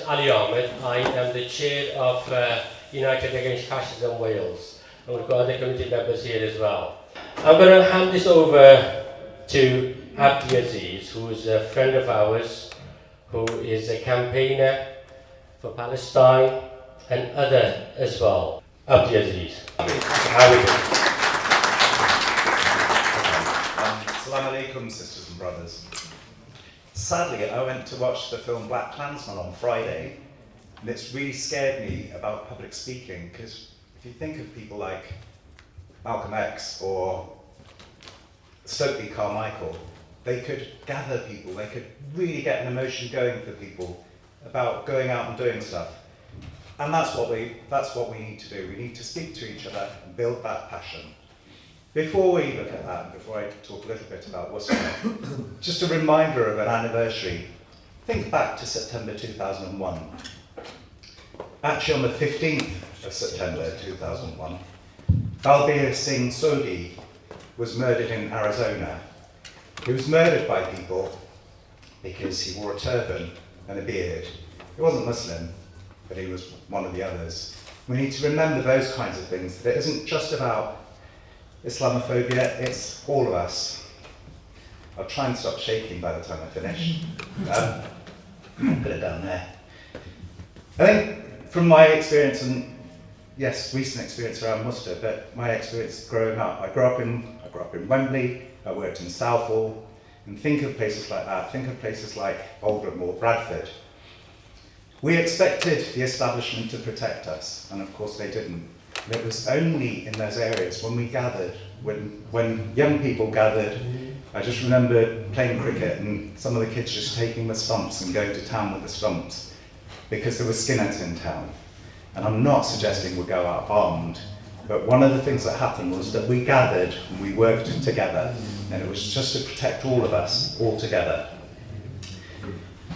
Ali Ahmed. I am the chair of United Against Fascism Wales. And we've got other committee members here as well. I'm going to hand this over to Abyd Aziz, who is a friend of ours, who is a campaigner for Palestine and other as well. Abyd Aziz. How are you doing? Assalamu alaikum, sisters and brothers. Sadly, I went to watch the film Black Klansman on Friday, and it's really scared me about public speaking, because if you think of people like Malcolm X or Stokely Carmichael, they could gather people, they could really get an emotion going for people about going out and doing stuff. And that's what we need to do. We need to speak to each other and build that passion. Before we look at that, before I talk a little bit about Worcester, just a reminder of an anniversary. Think back to September 2001. Actually, on the 15th of September 2001, Balbir Singh Sodhi was murdered in Arizona. He was murdered by people because he wore a turban and a beard. He wasn't Muslim, but he was one of the others. We need to remember those kinds of things, that it isn't just about Islamophobia, it's all of us. I'll try and stop shaking by the time I finish. Put it down there. I think from my experience, and yes, recent experience around Worcester, but my experience growing up, I grew up in Wembley, I worked in Southall, and think of places like that, think of places like Oldham or Bradford. We expected the establishment to protect us, and of course they didn't. And it was only in those areas when we gathered, when young people gathered. I just remember playing cricket and some of the kids just taking the stumps and going to town with the stumps because there were skinheads in town. And I'm not suggesting we go out armed, but one of the things that happened was that we gathered and we worked together, and it was just to protect all of us, all together.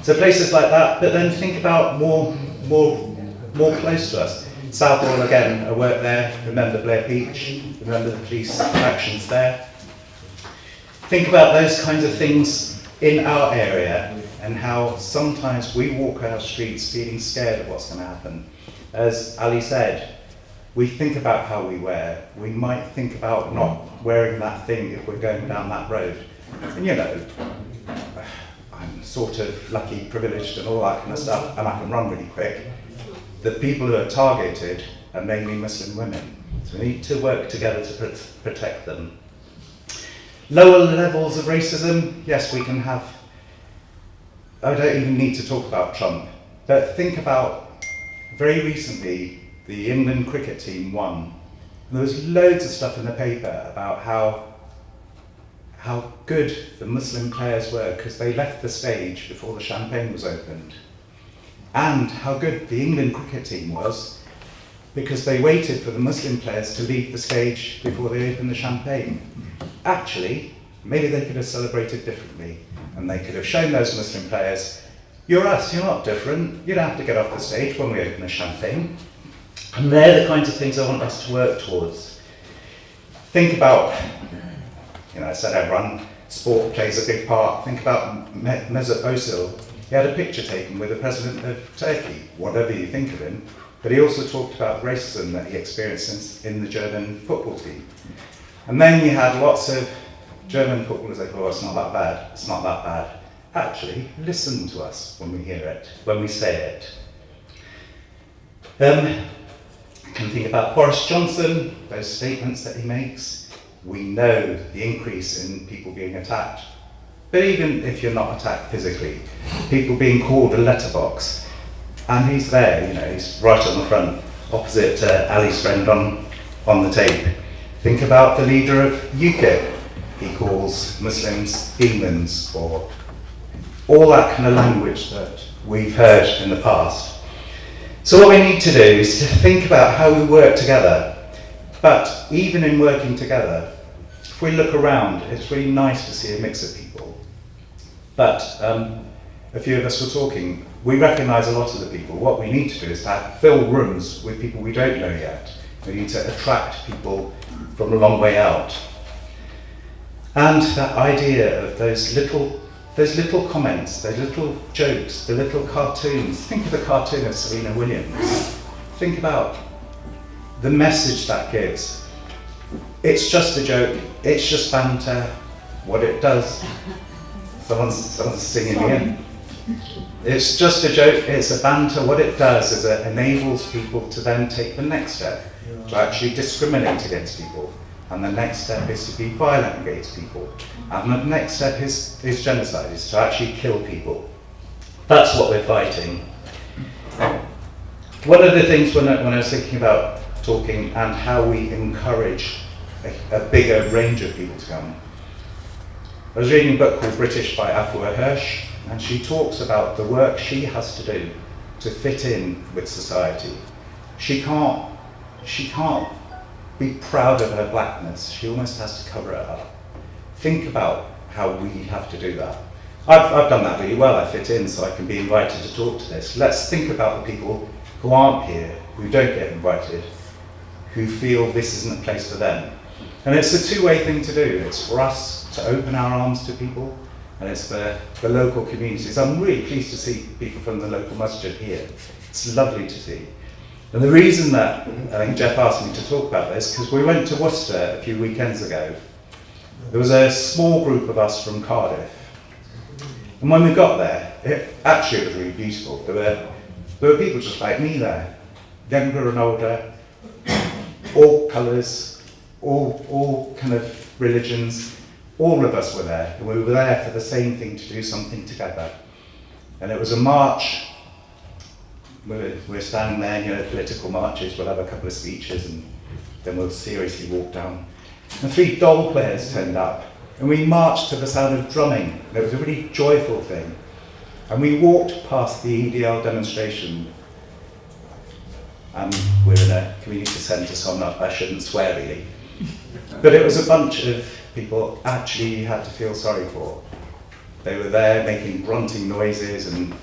So places like that, but then think about more close to us. Southall again, I worked there, remember Blair Beach, remember the police actions there. Think about those kinds of things in our area and how sometimes we walk our streets feeling scared of what's going to happen. As Ali said, we think about how we wear. We might think about not wearing that thing if we're going down that road. And you know, I'm sort of lucky, privileged and all that kind of stuff, and I can run really quick. The people who are targeted are mainly Muslim women. So we need to work together to protect them. Lower levels of racism, yes, we can have. I don't even need to talk about Trump, but think about very recently the England cricket team won. And there was loads of stuff in the paper about how good the Muslim players were because they left the stage before the champagne was opened. And how good the England cricket team was because they waited for the Muslim players to leave the stage before they opened the champagne. Actually, maybe they could have celebrated differently, and they could have shown those Muslim players, you're us, you're not different, you don't have to get off the stage when we open the champagne. And they're the kinds of things I want us to work towards. Think about, I said I run, sport plays a big part. Think about Mesut Ozil. He had a picture taken with the president of Turkey, whatever you think of him, but he also talked about racism that he experienced in the German football team. And then you had lots of German footballers like, oh, it's not that bad, it's not that bad. Actually, listen to us when we hear it, when we say it. You can think about Boris Johnson, those statements that he makes. We know the increase in people being attacked. But even if you're not attacked physically, people being called a letterbox, and he's there, he's right on the front, opposite Ali's friend on the tape. Think about the leader of UKIP. He calls Muslims demons, or all that kind of language that we've heard in the past. So what we need to do is to think about how we work together. But even in working together, if we look around, it's really nice to see a mix of people. But a few of us were talking, we recognise a lot of the people. What we need to do is to fill rooms with people we don't know yet. We need to attract people from a long way out. And that idea of those little those little comments, those little jokes, the little cartoons. Think of the cartoon of Serena Williams. Think about the message that gives. It's just a joke, it's just banter. What it does, someone's singing me in. It's just a joke, it's a banter. What it does is it enables people to then take the next step, to actually discriminate against people. And the next step is to be violent against people. And the next step is genocide, is to actually kill people. That's what we're fighting. One of the things when I was thinking about talking and how we encourage a bigger range of people to come, I was reading a book called British by Afua Hirsch, and she talks about the work she has to do to fit in with society. She can't be proud of her blackness. She almost has to cover it up. Think about how we have to do that. I've done that really well. I fit in, so I can be invited to talk to this. Let's think about the people who aren't here, who don't get invited, who feel this isn't a place for them. And it's a two-way thing to do. It's for us to open our arms to people, and it's for the local communities. I'm really pleased to see people from the local masjid here. It's lovely to see. And the reason that I think Jeff asked me to talk about this, because we went to Worcester a few weekends ago. There was a small group of us from Cardiff. And when we got there, it was really beautiful. There were people just like me there, younger and older, all colours, all kind of religions. All of us were there, and we were there for the same thing, to do something together. And it was a march. We're standing there, political marches, we'll have a couple of speeches, and then we'll seriously walk down. And 3 doll players turned up, and we marched to the sound of drumming. And it was a really joyful thing. And we walked past the EDL demonstration. And we're in a community centre, so I shouldn't swear really. But it was a bunch of people actually you had to feel sorry for. They were there making grunting noises and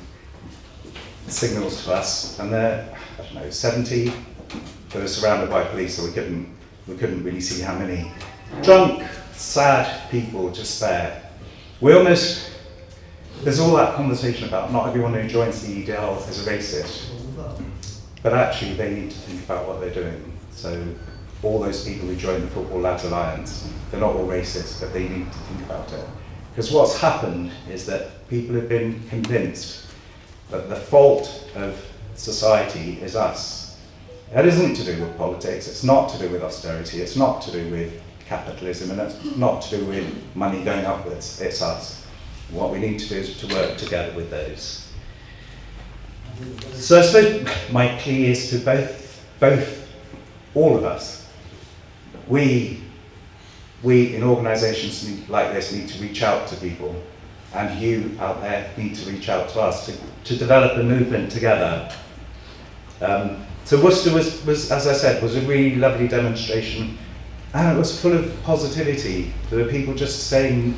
signals to us, and they're, 70. They were surrounded by police, so we couldn't really see how many. Drunk, sad people just there. There's all that conversation about not everyone who joins the EDL is a racist, but actually they need to think about what they're doing. So all those people who join the Football Lads Alliance, they're not all racist, but they need to think about it. Because what's happened is that people have been convinced that the fault of society is us. That isn't to do with politics, it's not to do with austerity, it's not to do with capitalism, and it's not to do with money going upwards, it's us. What we need to do is to work together with those. So I suppose my plea is to all of us. We in organisations like this need to reach out to people, and you out there need to reach out to us to develop a movement together. So Worcester was, as I said, was a really lovely demonstration, and it was full of positivity. There were people just saying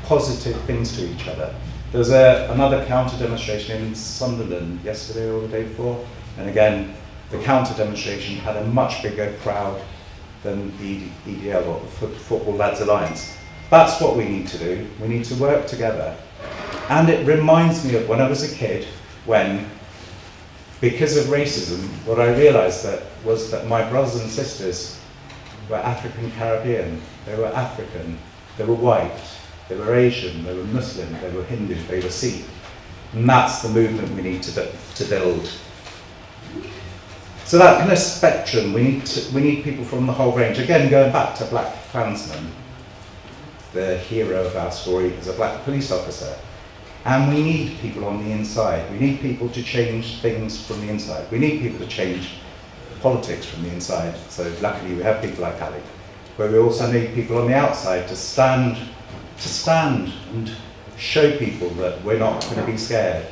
positive things to each other. There was another counter demonstration in Sunderland yesterday or the day before, and again, the counter demonstration had a much bigger crowd than the EDL, or the Football Lads Alliance. That's what we need to do. We need to work together. And it reminds me of when I was a kid, when, because of racism, what I realised was that my brothers and sisters were African Caribbean. They were African, they were white, they were Asian, they were Muslim, they were Hindu, they were Sikh. And that's the movement we need to build. So that kind of spectrum, we need people from the whole range. Again, going back to Black Klansman, the hero of our story is a black police officer. And we need people on the inside. We need people to change things from the inside. We need people to change politics from the inside. So luckily we have people like Ali. But we also need people on the outside to stand and show people that we're not going to be scared.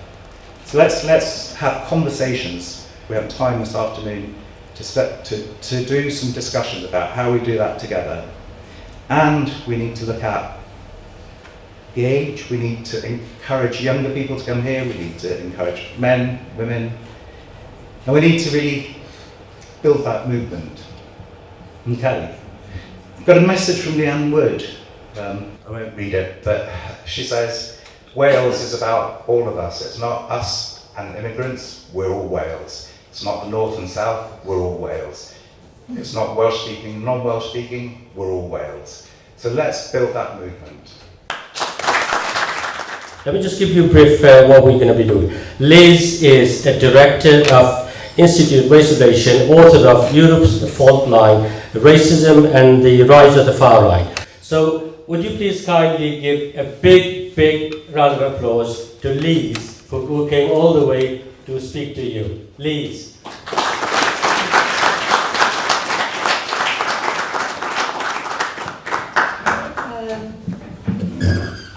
So let's have conversations. We have time this afternoon to do some discussions about how we do that together. And we need to look at the age. We need to encourage younger people to come here. We need to encourage men, women. And we need to really build that movement. Okay. I've got a message from Leanne Wood. I won't read it, but she says, Wales is about all of us. It's not us and immigrants, we're all Wales. It's not the North and South, we're all Wales. It's not Welsh speaking, non-Welsh speaking, we're all Wales. So let's build that movement. Let me just give you a brief what we're going to be doing. Liz is a director of Institute Race Relation, author of Europe's Fault Line, Racism and the Rise of the Far Right. So would you please kindly give a big round of applause to Liz, who came all the way to speak to you. Liz.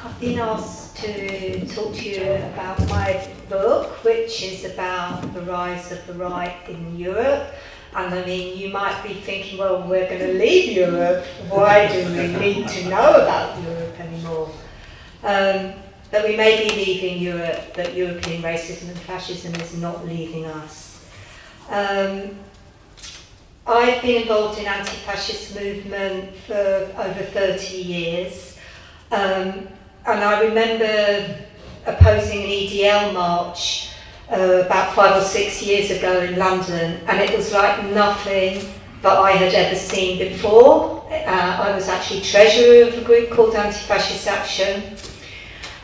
I've been asked to talk to you about my book, which is about the rise of the right in Europe. And I mean, you might be thinking, well, we're going to leave Europe. Why do we need to know about Europe anymore? That we may be leaving Europe, that European racism and fascism is not leaving us. I've been involved in anti-fascist movement for over 30 years. And I remember opposing an EDL march about 5 or 6 years ago in London, and it was like nothing that I had ever seen before. I was actually treasurer of a group called Anti-Fascist Action,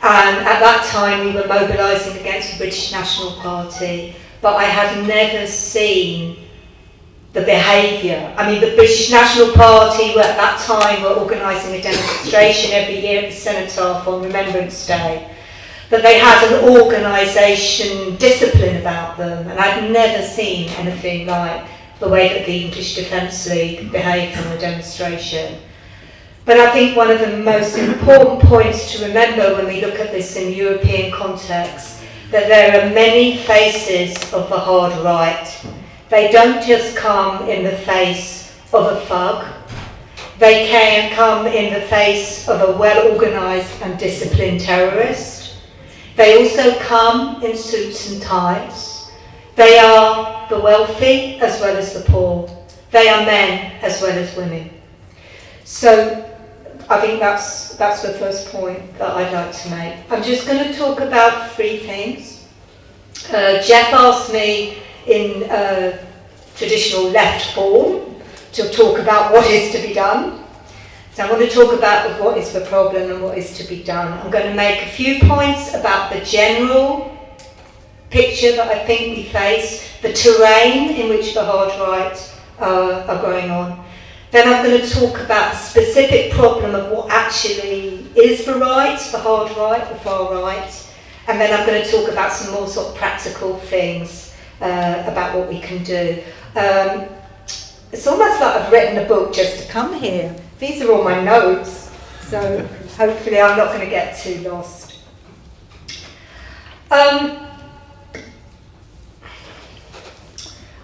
and at that time we were mobilising against the British National Party, but I had never seen the behaviour. I mean, the British National Party were at that time were organising a demonstration every year at the Cenotaph on Remembrance Day. But they had an organisation discipline about them, and I'd never seen anything like the way that the English Defence League behaved on a demonstration. But I think one of the most important points to remember when we look at this in European context, that there are many faces of the hard right. They don't just come in the face of a thug. They can come in the face of a well-organised and disciplined terrorist. They also come in suits and ties. They are the wealthy as well as the poor. They are men as well as women. So I think that's the first point that I'd like to make. I'm just going to talk about 3 things. Jeff asked me in traditional left form to talk about what is to be done. So I want to talk about what is the problem and what is to be done. I'm going to make a few points about the general picture that I think we face, the terrain in which the hard right are going on. Then I'm going to talk about the specific problem of what actually is the right, the hard right, the far right. And then I'm going to talk about some more sort of practical things about what we can do. It's almost like I've written a book just to come here. These are all my notes, so hopefully I'm not going to get too lost.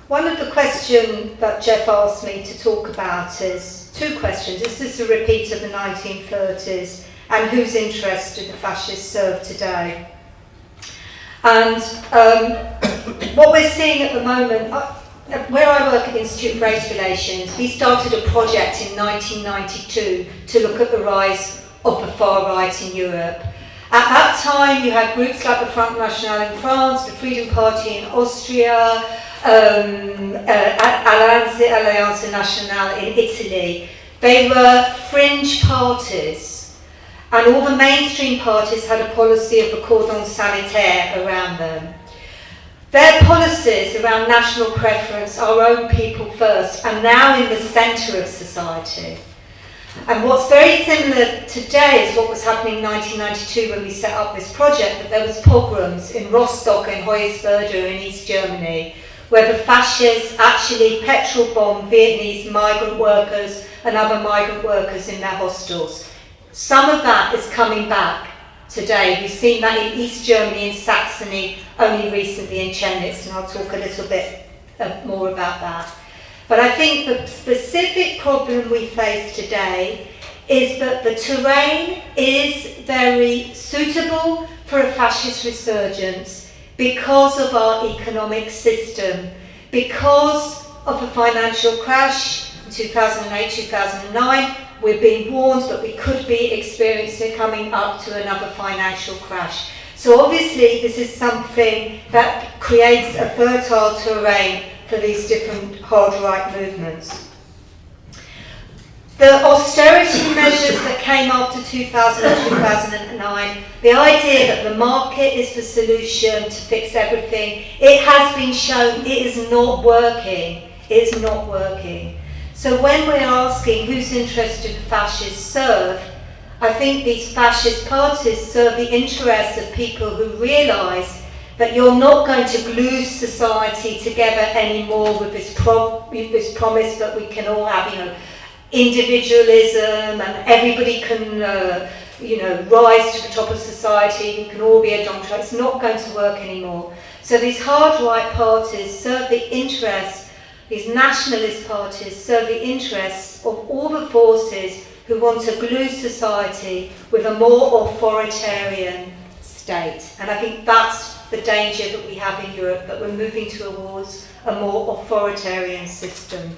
One of the questions that Jeff asked me to talk about is 2 questions. Is this a repeat of the 1930s? And whose interest do the fascists serve today? And what we're seeing at the moment, where I work at the Institute of Race Relations, we started a project in 1992 to look at the rise of the far right in Europe. At that time, you had groups like the Front National in France, the Freedom Party in Austria, Alleanza Nazionale in Italy. They were fringe parties, and all the mainstream parties had a policy of the cordon sanitaire around them. Their policies around national preference, our own people first, are now in the centre of society. And what's very similar today is what was happening in 1992 when we set up this project, that there was pogroms in Rostock and Hoyerswerda in East Germany, where the fascists actually petrol bombed Vietnamese migrant workers and other migrant workers in their hostels. Some of that is coming back today. We've seen that in East Germany, in Saxony, only recently in Chemnitz, and I'll talk a little bit more about that. But I think the specific problem we face today is that the terrain is very suitable for a fascist resurgence because of our economic system, because of the financial crash in 2008, 2009, we're being warned that we could be experiencing coming up to another financial crash. So obviously this is something that creates a fertile terrain for these different hard right movements. The austerity measures that came after 2000 and 2009, the idea that the market is the solution to fix everything, it has been shown it is not working. It is not working. So when we're asking whose interests do the fascists serve, I think these fascist parties serve the interests of people who realise that you're not going to glue society together anymore with this promise that we can all have, individualism and everybody can, rise to the top of society, we can all be a Don-Trump. It's not going to work anymore. So these hard right parties serve the interests, these nationalist parties serve the interests of all the forces who want to glue society with a more authoritarian state. And I think that's the danger that we have in Europe, that we're moving towards a more authoritarian system.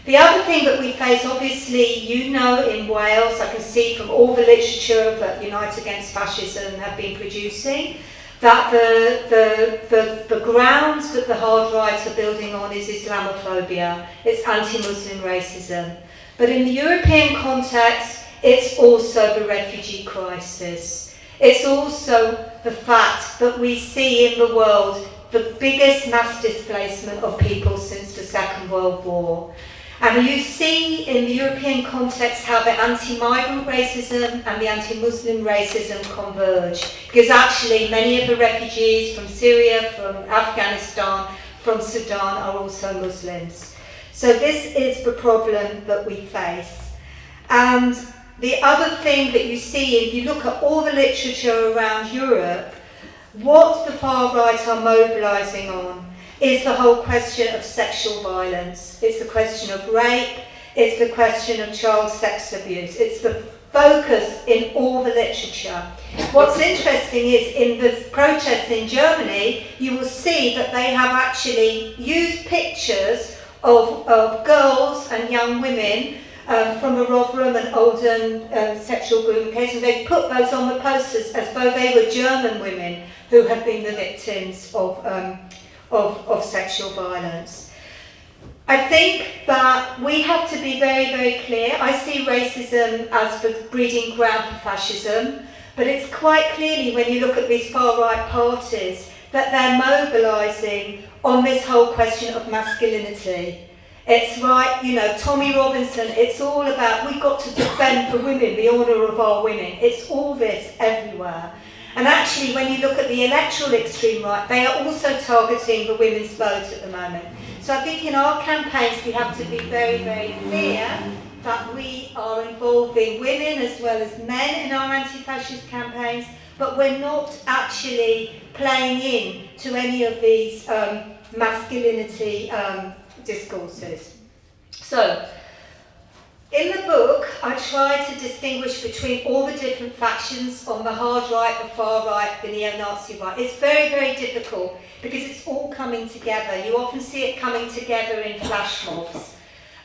The other thing that we face, obviously, in Wales, I can see from all the literature that Unite Against Fascism have been producing, that the grounds that the hard right are building on is Islamophobia, it's anti-Muslim racism. But in the European context, it's also the refugee crisis. It's also the fact that we see in the world the biggest mass displacement of people since the Second World War. And you see in the European context how the anti-migrant racism and the anti-Muslim racism converge. Because actually many of the refugees from Syria, from Afghanistan, from Sudan are also Muslims. So this is the problem that we face. And the other thing that you see, if you look at all the literature around Europe, what the far right are mobilising on is the whole question of sexual violence. It's the question of rape, it's the question of child sex abuse. It's the focus in all the literature. What's interesting is in the protests in Germany, you will see that they have actually used pictures of girls and young women from the Rotherham and Oldham sexual grooming case, and they put those on the posters as though they were German women who had been the victims of sexual violence. I think that we have to be very, very clear. I see racism as the breeding ground for fascism, but it's quite clearly, when you look at these far-right parties, that they're mobilising on this whole question of masculinity. It's right, Tommy Robinson, it's all about, we've got to defend for women, the honour of our women. It's all this everywhere. And actually, when you look at the electoral extreme right, they are also targeting the women's vote at the moment. So I think in our campaigns, we have to be very, very clear that we are involving women as well as men in our anti-fascist campaigns, but we're not actually playing in to any of these masculinity discourses. So, in the book, I try to distinguish between all the different factions on the hard right, the far right, the neo-Nazi right. It's very, very difficult because it's all coming together. You often see it coming together in flash mobs.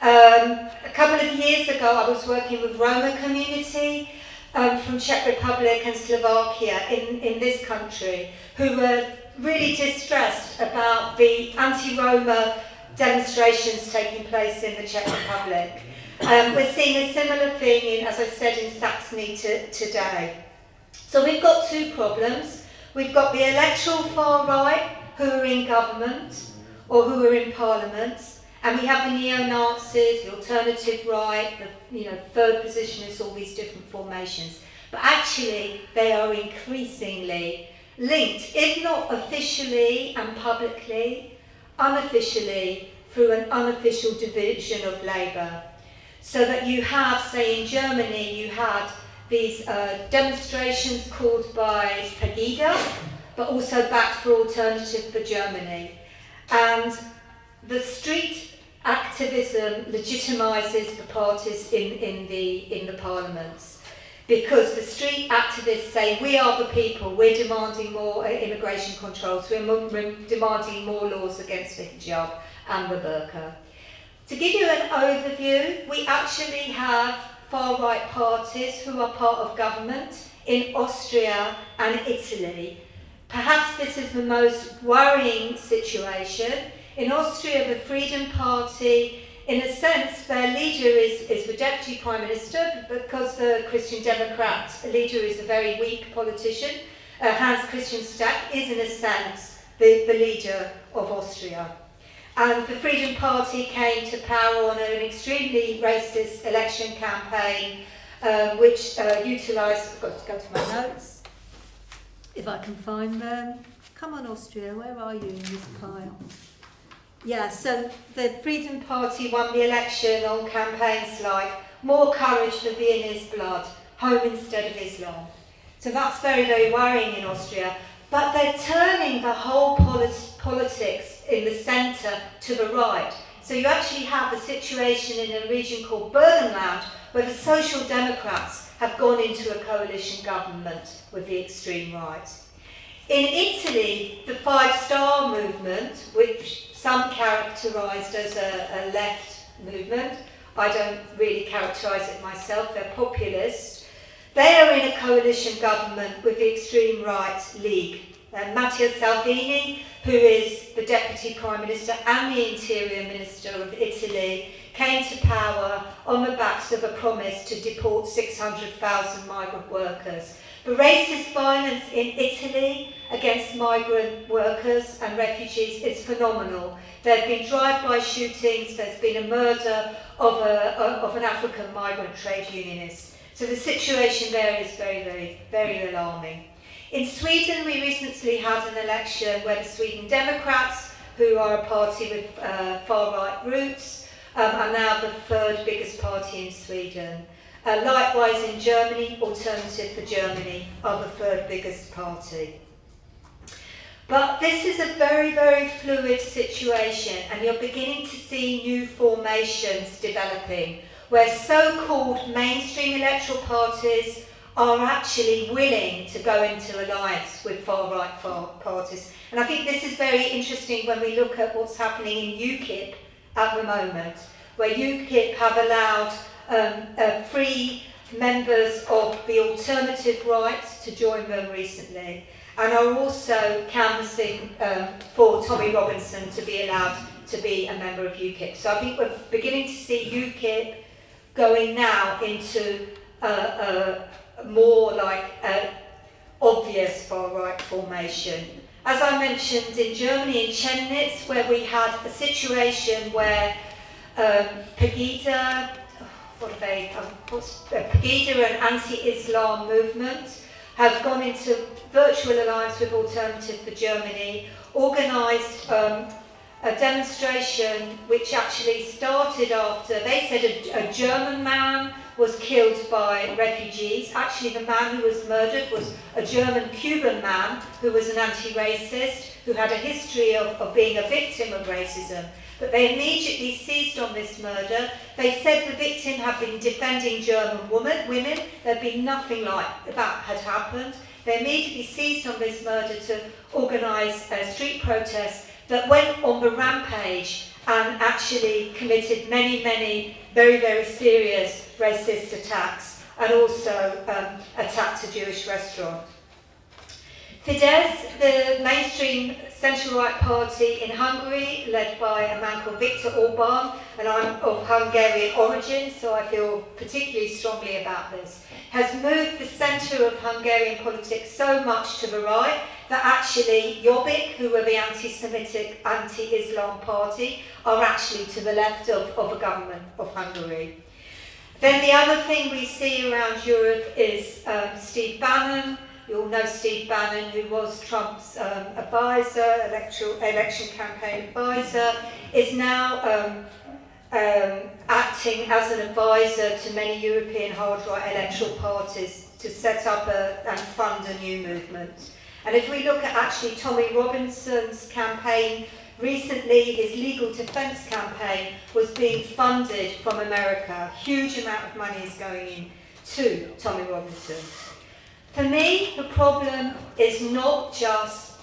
A couple of years ago, I was working with Roma community from Czech Republic and Slovakia in this country, who were really distressed about the anti-Roma demonstrations taking place in the Czech Republic. We're seeing a similar thing, as I said, in Saxony today. So we've got two problems. We've got the electoral far right, who are in government or who are in parliament, and we have the neo-Nazis, the alternative right, the third positionists, all these different formations. But actually, they are increasingly linked, if not officially and publicly, unofficially, through an unofficial division of labour. So that you have, say in Germany, you had these demonstrations called by Pegida, but also backed for Alternative for Germany. And the street activism legitimises the parties in the parliaments, because the street activists say, we are the people, we're demanding more immigration controls, we're demanding more laws against the hijab and the burqa. To give you an overview, we actually have far-right parties who are part of government in Austria and Italy. Perhaps this is the most worrying situation. In Austria, the Freedom Party, in a sense, their leader is the Deputy Prime Minister, because the Christian Democrat leader is a very weak politician. Hans-Christian Strack is, in a sense, the leader of Austria. And the Freedom Party came to power on an extremely racist election campaign, which utilised... I've got to go to my notes, if I can find them. Come on, Austria, where are you in this pile? Yeah, so the Freedom Party won the election on campaigns like more courage for Vienna's blood, home instead of Islam. So that's very, very worrying in Austria. But they're turning the whole politics in the centre to the right. So you actually have a situation in a region called Burgenland where the Social Democrats have gone into a coalition government with the extreme right. In Italy, the Five Star Movement, which some characterised as a left movement, I don't really characterise it myself, they're populist. They are in a coalition government with the extreme right League. Matteo Salvini, who is the Deputy Prime Minister and the Interior Minister of Italy, came to power on the backs of a promise to deport 600,000 migrant workers. The racist violence in Italy against migrant workers and refugees is phenomenal. There have been drive-by shootings, there's been a murder of an African migrant trade unionist. So the situation there is very, very, very alarming. In Sweden, we recently had an election where the Sweden Democrats, who are a party with far-right roots, are now the third biggest party in Sweden. Likewise in Germany, Alternative for Germany are the third biggest party. But this is a very, very fluid situation, and you're beginning to see new formations developing, where so-called mainstream electoral parties are actually willing to go into alliance with far-right parties. And I think this is very interesting when we look at what's happening in UKIP at the moment, where UKIP have allowed free members of the alternative right to join them recently, and are also canvassing for Tommy Robinson to be allowed to be a member of UKIP. So I think we're beginning to see UKIP going now into more like obvious far-right formation. As I mentioned, in Germany, in Chemnitz, where we had a situation where Pegida, Pegida and anti-Islam movement have gone into virtual alliance with Alternative for Germany, organised a demonstration which actually started after, they said a German man was killed by refugees. Actually, the man who was murdered was a German-Cuban man who was an anti-racist, who had a history of being a victim of racism. But they immediately seized on this murder. They said the victim had been defending German women. There had been nothing like that had happened. They immediately seized on this murder to organise a street protest that went on the rampage and actually committed many, many very, very serious racist attacks, and also attacked a Jewish restaurant. Fidesz, the mainstream centre-right party in Hungary, led by a man called Viktor Orban, and I'm of Hungarian origin, so I feel particularly strongly about this, has moved the centre of Hungarian politics so much to the right that actually Jobbik, who were the anti-Semitic, anti-Islam party, are actually to the left of the government of Hungary. Then the other thing we see around Europe is Steve Bannon. You all know Steve Bannon, who was Trump's advisor, election campaign advisor, is now acting as an advisor to many European hard-right electoral parties to set up and fund a new movement. And if we look at actually Tommy Robinson's campaign, recently his legal defence campaign was being funded from America. A huge amount of money is going in to Tommy Robinson. For me, the problem is not just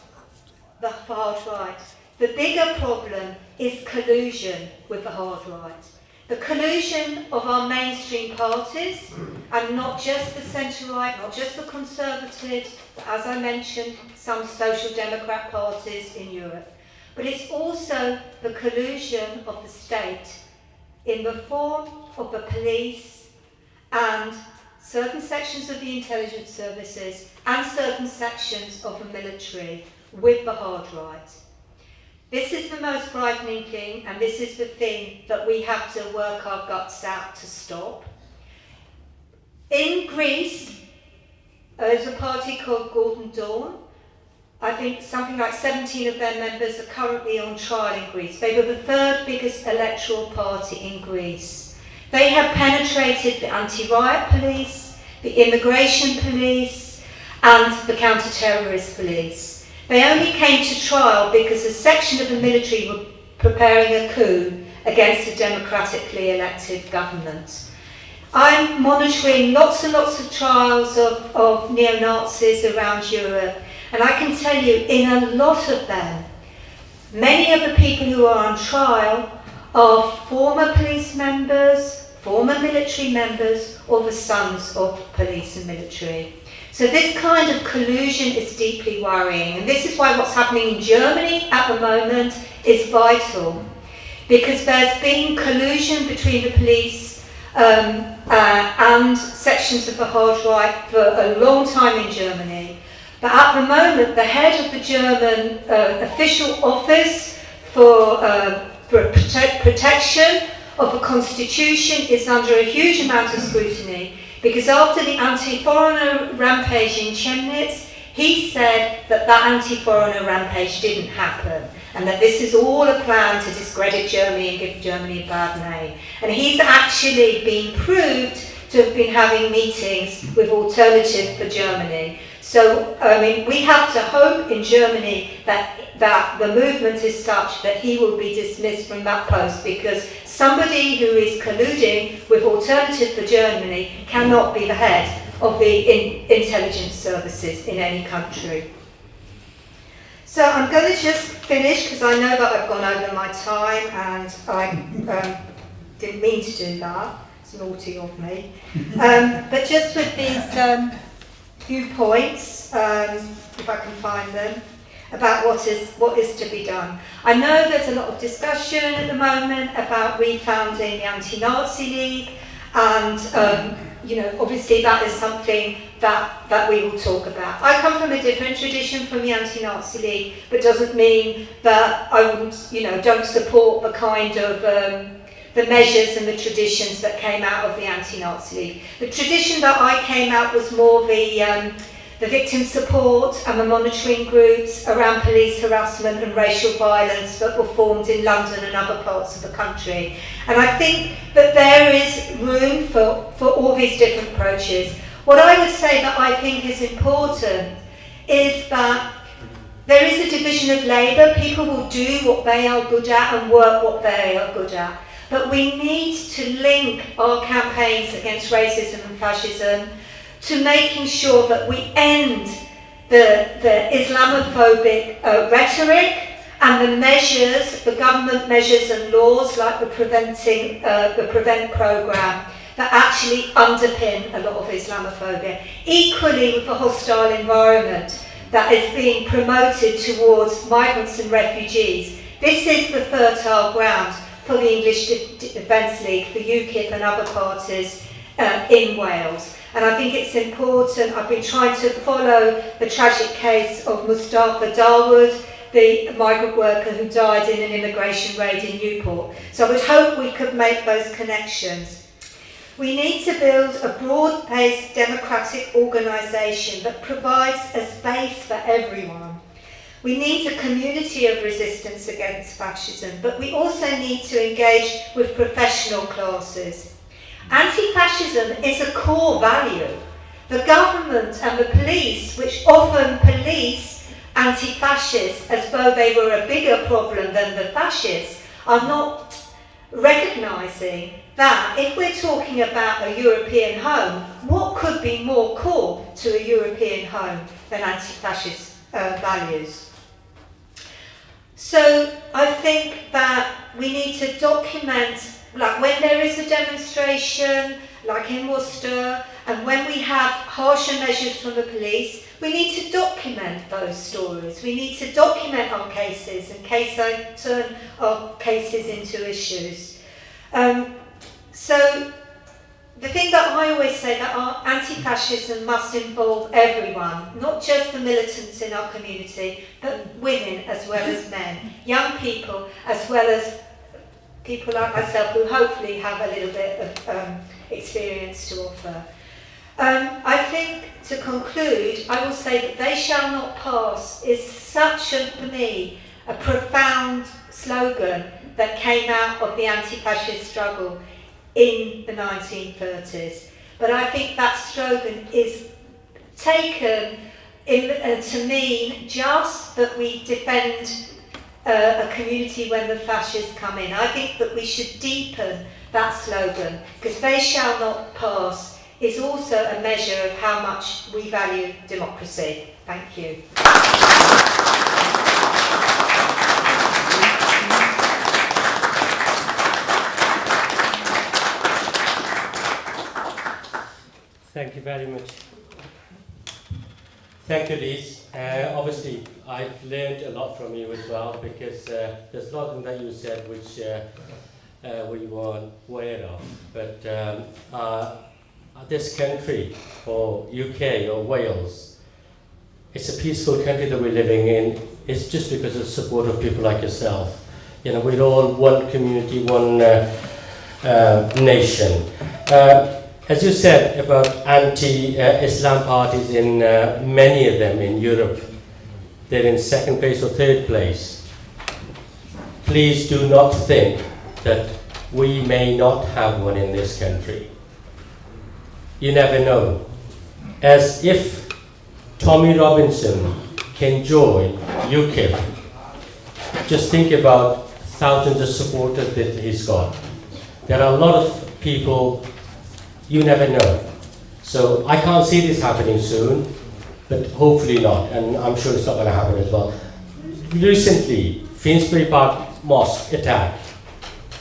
the hard right. The bigger problem is collusion with the hard right. The collusion of our mainstream parties, and not just the centre-right, not just the Conservatives, but as I mentioned, some Social Democrat parties in Europe. But it's also the collusion of the state in the form of the police and certain sections of the intelligence services and certain sections of the military with the hard right. This is the most frightening thing, and this is the thing that we have to work our guts out to stop. In Greece, there's a party called Golden Dawn. I think something like 17 of their members are currently on trial in Greece. They were the third biggest electoral party in Greece. They have penetrated the anti-riot police, the immigration police, and the counter-terrorist police. They only came to trial because a section of the military were preparing a coup against a democratically elected government. I'm monitoring lots and lots of trials of neo-Nazis around Europe, and I can tell you, in a lot of them, many of the people who are on trial are former police members, former military members, or the sons of police and military. So this kind of collusion is deeply worrying, and this is why what's happening in Germany at the moment is vital, because there's been collusion between the police and sections of the hard right for a long time in Germany. But at the moment, the head of the German official office for protection of the constitution is under a huge amount of scrutiny, because after the anti-foreigner rampage in Chemnitz, he said that that anti-foreigner rampage didn't happen, and that this is all a plan to discredit Germany and give Germany a bad name. And he's actually been proved to have been having meetings with Alternative for Germany. So, I mean, we have to hope in Germany that the movement is such that he will be dismissed from that post, because somebody who is colluding with Alternative for Germany cannot be the head of the intelligence services in any country. So I'm going to just finish, because I know that I've gone over my time, and I didn't mean to do that. It's naughty of me. But just with these few points, if I can find them, about what is to be done. I know there's a lot of discussion at the moment about refounding the Anti-Nazi League, and obviously that is something that we will talk about. I come from a different tradition from the Anti-Nazi League, but doesn't mean that I wouldn't, don't support the kind of the measures and the traditions that came out of the Anti-Nazi League. The tradition that I came out was more the victim support and the monitoring groups around police harassment and racial violence that were formed in London and other parts of the country. And I think that there is room for all these different approaches. What I would say that I think is important is that there is a division of labour. People will do what they are good at and work what they are good at. But we need to link our campaigns against racism and fascism to making sure that we end the Islamophobic rhetoric and the measures, the government measures and laws like the Prevent programme that actually underpin a lot of Islamophobia. Equally with the hostile environment that is being promoted towards migrants and refugees. This is the fertile ground for the English Defence League, for UKIP and other parties in Wales. And I think it's important. I've been trying to follow the tragic case of Mustafa Dawood, the migrant worker who died in an immigration raid in Newport. So I would hope we could make those connections. We need to build a broad-based democratic organisation that provides a space for everyone. We need a community of resistance against fascism, but we also need to engage with professional classes. Anti-fascism is a core value. The government and the police, which often police anti-fascists as though they were a bigger problem than the fascists, are not recognising that if we're talking about a European home, what could be more core to a European home than anti-fascist values? So I think that we need to document like when there is a demonstration, like in Worcester, and when we have harsher measures from the police, we need to document those stories. We need to document our cases in case they turn our cases into issues. So the thing that I always say, that our anti-fascism must involve everyone, not just the militants in our community, but women as well as men, young people as well as people like myself who hopefully have a little bit of experience to offer. I think, to conclude, I will say that "They shall not pass" is such, for me, a profound slogan that came out of the anti-fascist struggle in the 1930s. But I think that slogan is taken to mean just that we defend a community when the fascists come in. I think that we should deepen that slogan, because "They shall not pass" is also a measure of how much we value democracy. Thank you. Thank you very much. Thank you, Liz. Obviously, I've learned a lot from you as well, because there's a lot that you said which we weren't aware of. But this country, or UK, or Wales, it's a peaceful country that we're living in. It's just because of the support of people like yourself. You know, we're all one community, one nation. As you said about anti-Islam parties, in many of them in Europe, they're in second place or third place. Please do not think that we may not have one in this country. You never know. As if Tommy Robinson can join UKIP, just think about thousands of supporters that he's got. There are a lot of people. You never know. So I can't see this happening soon, but hopefully not, and I'm sure it's not going to happen as well. Recently, Finsbury Park Mosque attack.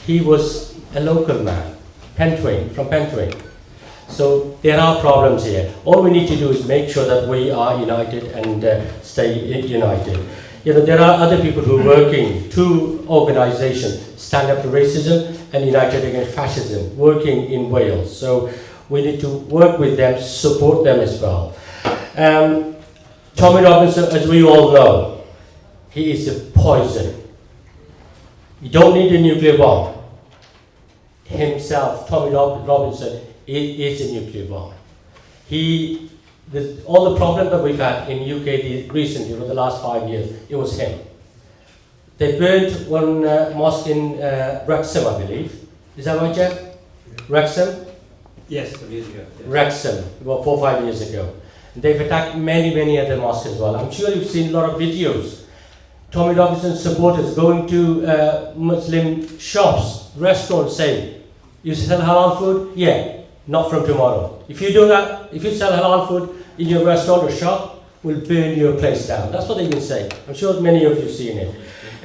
He was a local man, from Pentwyn. So there are problems here. All we need to do is make sure that we are united and stay united. You know, there are other people who are working, two organisations, Stand Up to Racism and United Against Fascism, working in Wales. So we need to work with them, support them as well. Tommy Robinson, as we all know, he is a poison. You don't need a nuclear bomb. Himself, Tommy Robinson, is a nuclear bomb. All the problems that we've had in UK recently, over the last 5 years, it was him. They burnt one mosque in Wrexham, I believe. Is that right, Jeff? Yeah. Wrexham? Yes, some years ago. Yes. Wrexham, about 4 or 5 years ago. They've attacked many other mosques as well. I'm sure you've seen a lot of videos. Tommy Robinson supporters going to Muslim shops, restaurants, saying, "You sell halal food? Yeah, not from tomorrow. If you do that, if you sell halal food in your restaurant or shop, we'll burn your place down." That's what they've been saying. I'm sure many of you have seen it.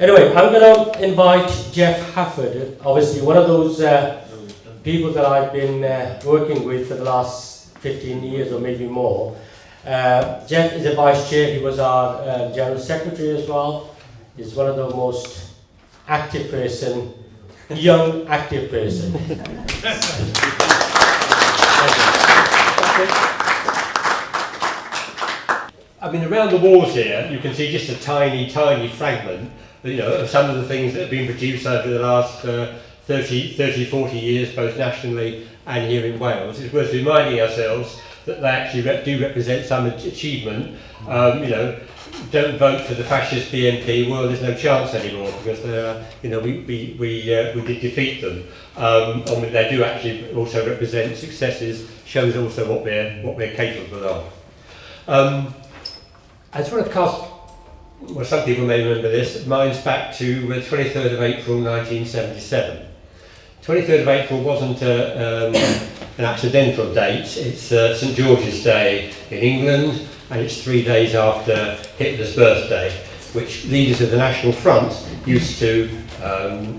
Anyway, I'm going to invite Jeff Hurford, obviously one of those people that I've been working with for the last 15 years or maybe more. Jeff is a vice chair. He was our general secretary as well. He's one of the most active person, young active person. I mean, around the walls here, you can see just a tiny fragment, you know, of some of the things that have been produced over the last 30, 40 years, both nationally and here in Wales. It's worth reminding ourselves that they actually do represent some achievement. You know, don't vote for the fascist BNP. Well, there's no chance anymore because you know, we did defeat them. And they do actually also represent successes. Shows also what we're capable of. I just want to cast, well, some people may remember this, mine's back to the 23rd of April 1977. 23rd of April wasn't an accidental date. It's St George's Day in England, and it's 3 days after Hitler's birthday, which leaders of the National Front used to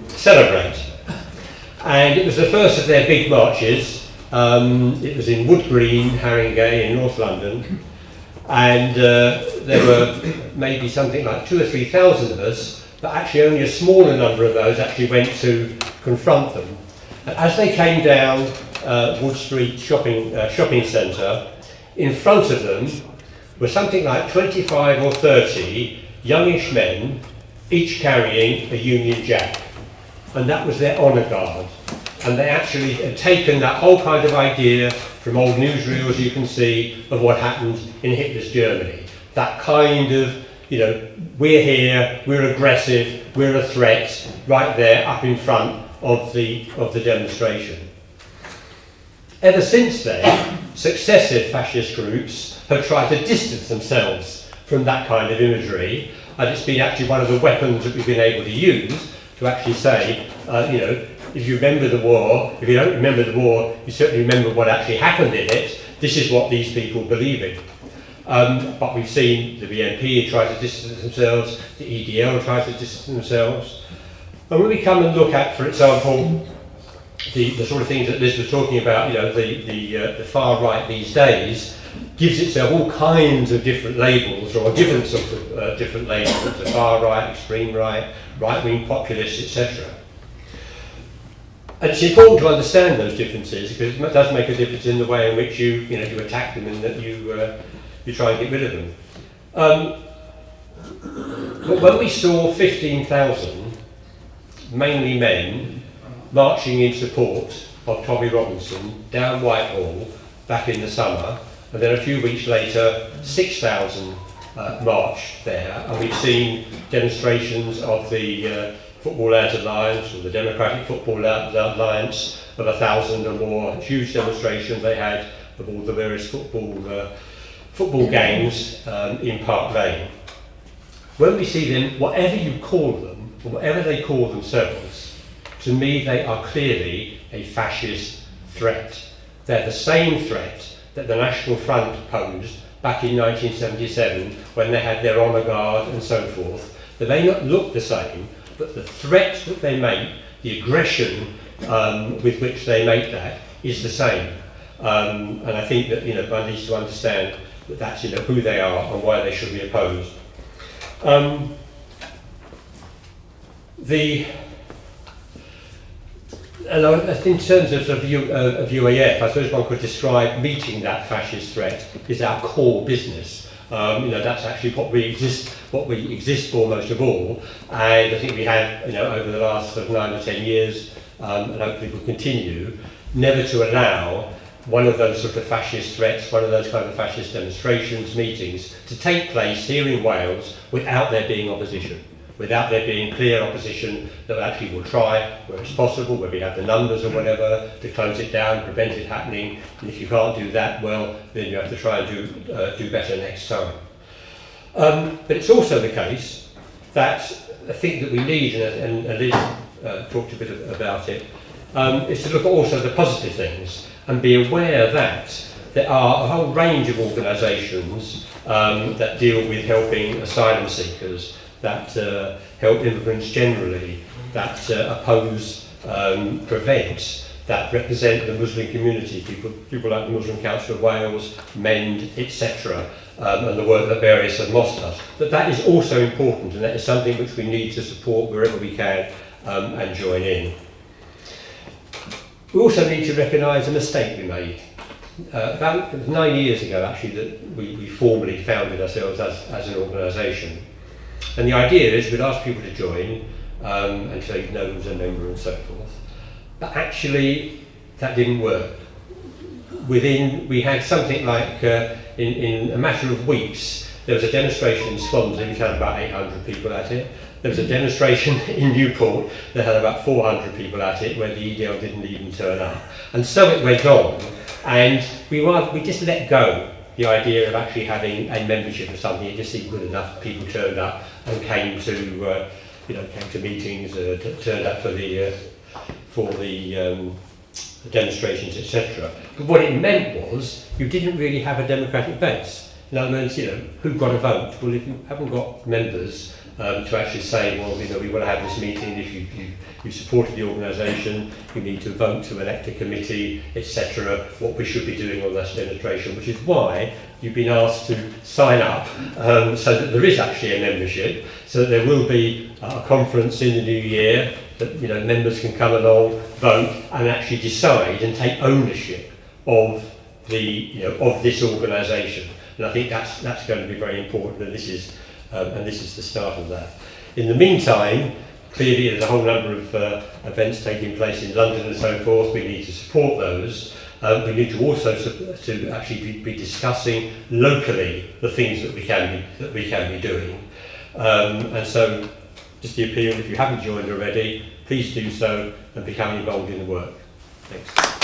celebrate. And it was the first of their big marches. It was in Wood Green, Haringey in North London. And there were maybe something like 2,000 or 3,000 of us, but actually only a smaller number of those actually went to confront them. And as they came down Wood Street shopping centre, in front of them were something like 25 or 30 youngish men, each carrying a Union Jack. And that was their honour guard. And they actually had taken that whole kind of idea from old newsreels, you can see, of what happened in Hitler's Germany. That kind of, you know, we're here, we're aggressive, we're a threat, right there up in front of the demonstration. Ever since then, successive fascist groups have tried to distance themselves from that kind of imagery, and it's been actually one of the weapons that we've been able to use to actually say, you know, if you remember the war, if you don't remember the war, you certainly remember what actually happened in it. This is what these people believe in. But we've seen the BNP try to distance themselves, the EDL tries to distance themselves. And when we come and look at, for example, the sort of things that Liz was talking about, you know, the far right these days gives itself all kinds of different labels, or given sort of different labels, the far right, extreme right, right-wing populists, etc. And it's important to understand those differences, because it does make a difference in the way in which you attack them and that you try and get rid of them. But when we saw 15,000, mainly men, marching in support of Tommy Robinson down Whitehall back in the summer, and then a few weeks later 6,000 marched there, and we've seen demonstrations of the Football Lads Alliance, or the Democratic Football Alliance, of 1,000 or more huge demonstrations they had of all the various football games in Park Lane. When we see them, whatever you call them, or whatever they call themselves, to me they are clearly a fascist threat. They're the same threat that the National Front posed back in 1977 when they had their honour guard and so forth. They may not look the same, but the threat that they make, the aggression with which they make that, is the same. And I think that, you know, one needs to understand that that's, you know, who they are and why they should be opposed. And in terms of UAF, I suppose one could describe meeting that fascist threat is our core business. You know, that's actually what we exist for most of all. And I think we have, you know, over the last sort of 9 or 10 years, and hopefully will continue, never to allow one of those sort of fascist threats, one of those kind of fascist demonstrations, meetings, to take place here in Wales without there being opposition. Without there being clear opposition that actually will try, where it's possible, where we have the numbers or whatever, to close it down, prevent it happening. And if you can't do that, well, then you have to try and do better next time. But it's also the case that a thing that we need, and Liz talked a bit about it, is to look at also the positive things and be aware that there are a whole range of organisations that deal with helping asylum seekers, that help immigrants generally, that oppose, prevent, that represent the Muslim community, people like the Muslim Council of Wales, MEND, etc., and the work that various mosques does. But that is also important, and that is something which we need to support wherever we can and join in. We also need to recognise a mistake we made. About 9 years ago, actually, that we formally founded ourselves as an organisation. And the idea is we'd ask people to join and say no who's a member and so forth. But actually, that didn't work. We had something like, in a matter of weeks, there was a demonstration in Swansea which had about 800 people at it. There was a demonstration in Newport that had about 400 people at it, where the EDL didn't even turn up. And so it went on, and we just let go the idea of actually having a membership of something. It just seemed good enough. People turned up and came to meetings, turned up for the demonstrations, etc. But what it meant was you didn't really have a democratic base. In other words, you know, who got a vote? Well, if you haven't got members to actually say, well, you know, we want to have this meeting. If you supported the organisation, you need to vote to elect a committee, etc. What we should be doing on this demonstration, which is why you've been asked to sign up, so that there is actually a membership, so that there will be a conference in the new year that, you know, members can come along, vote, and actually decide and take ownership of the, you know, of this organisation. And I think that's going to be very important, and this is the start of that. In the meantime, clearly there's a whole number of events taking place in London and so forth. We need to support those. We need to also to actually be discussing locally the things that we can be doing. And so, just the appeal, if you haven't joined already, please do so and become involved in the work. Thanks.